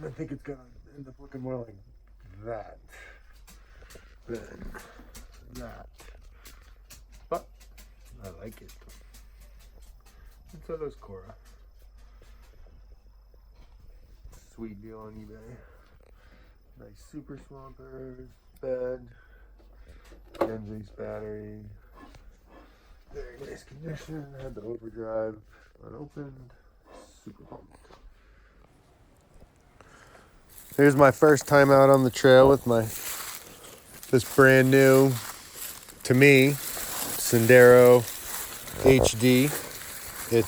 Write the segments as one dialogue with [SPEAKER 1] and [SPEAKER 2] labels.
[SPEAKER 1] I think it's gonna end up looking more like that than that, but I like it. And so does Cora. Sweet deal on eBay. Nice super swampers, bed, Genzi's battery. Very nice condition. Had the overdrive unopened. Super pumped. Here's my first time out on the trail with this brand new, to me, Sendero HD. It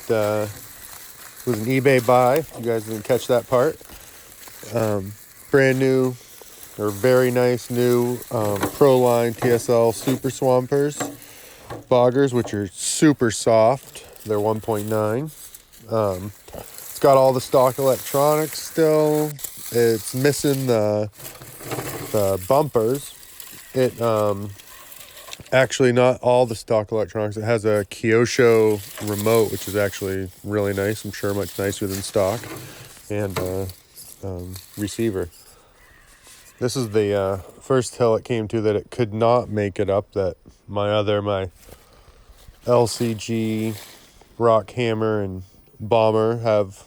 [SPEAKER 1] was an eBay buy. If you guys didn't catch that part. Brand new, or very nice new Pro-Line TSL Super Swampers boggers, which are super soft. They're 1.9. It's got all the stock electronics still. It's missing the bumpers. It actually not all the stock electronics. It has a Kyosho remote, which is actually really nice. I'm sure much nicer than stock, and receiver. This is the first hill it came to that it could not make it up. That my LCG, Rock Hammer, and Bomber have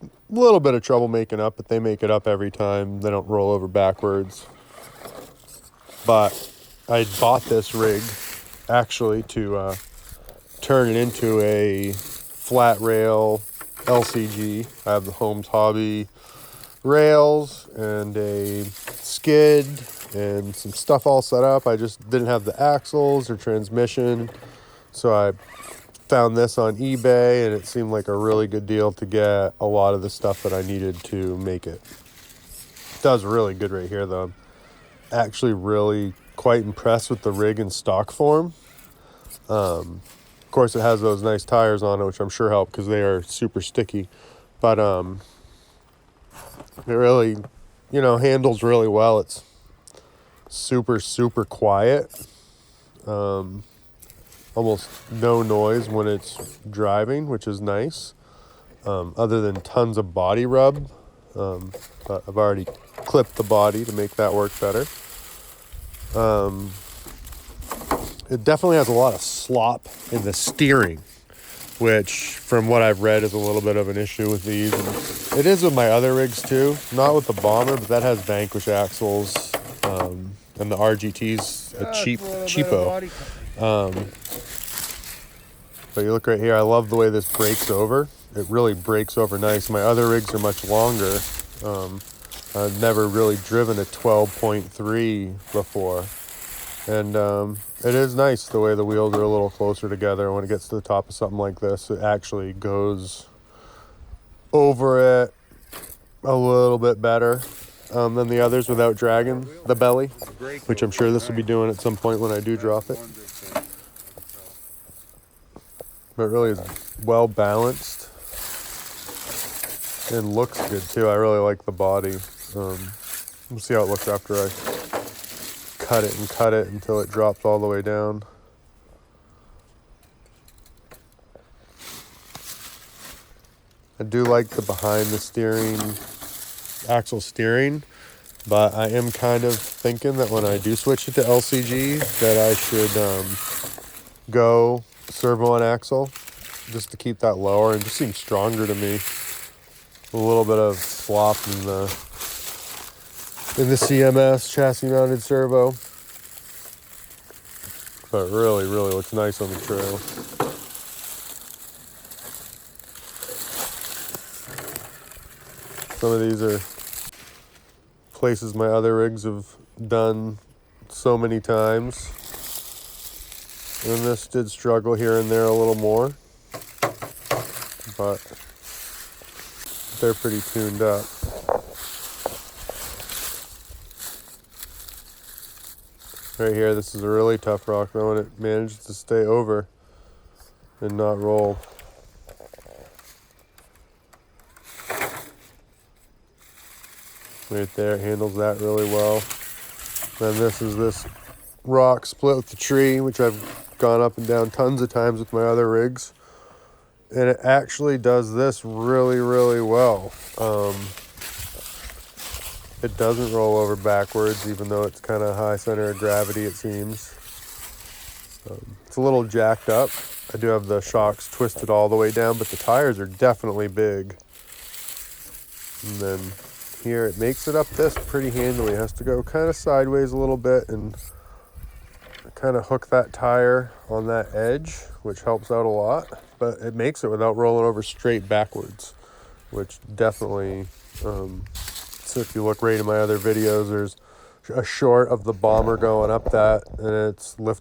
[SPEAKER 1] a little bit of trouble making up, but they make it up every time. They don't roll over backwards. But I bought this rig actually to turn it into a flat rail LCG. I have the Holmes Hobby rails and a skid and some stuff all set up. I just didn't have the axles or transmission, so I found this on eBay, and it seemed like a really good deal to get a lot of the stuff that I needed to make it. It does really good right here, though. I'm actually really quite impressed with the rig in stock form. Of course, it has those nice tires on it, which I'm sure help because they are super sticky. But it really, handles really well. It's super, super quiet. Almost no noise when it's driving, which is nice. Other than tons of body rub. But I've already clipped the body to make that work better. It definitely has a lot of slop in the steering, which from what I've read is a little bit of an issue with these. And it is with my other rigs too, not with the Bomber, but that has Vanquish axles, and the RGT's a cheapo. But you look right here, I love the way this breaks over. It really breaks over nice. My other rigs are much longer. I've never really driven a 12.3 before. And it is nice the way the wheels are a little closer together. When it gets to the top of something like this, it actually goes over it a little bit better than the others without dragging the belly, which I'm sure this will be doing at some point when I do drop it. But it really is well balanced and looks good too. I really like the body. We'll see how it looks after I cut it until it drops all the way down. I do like the behind the steering axle steering, but I am kind of thinking that when I do switch it to LCG that I should go servo and axle just to keep that lower, and just seems stronger to me. A little bit of slop in the CMS chassis mounted servo, but really looks nice on the trail. Some of these are places my other rigs have done so many times, and this did struggle here and there a little more, but they're pretty tuned up. Right here, this is a really tough rock though, and it managed to stay over and not roll. right there. It handles that really well. Then this is this rock split with the tree, which I've gone up and down tons of times with my other rigs. And it actually does this really, really well. It doesn't roll over backwards, even though it's kind of high center of gravity, it seems. It's a little jacked up. I do have the shocks twisted all the way down, but the tires are definitely big. And then here it makes it up this pretty handily. It has to go kind of sideways a little bit and kind of hook that tire on that edge, which helps out a lot. But it makes it without rolling over straight backwards, which definitely... So if you look right in my other videos, there's a short of the bomber going up that, and it's lifted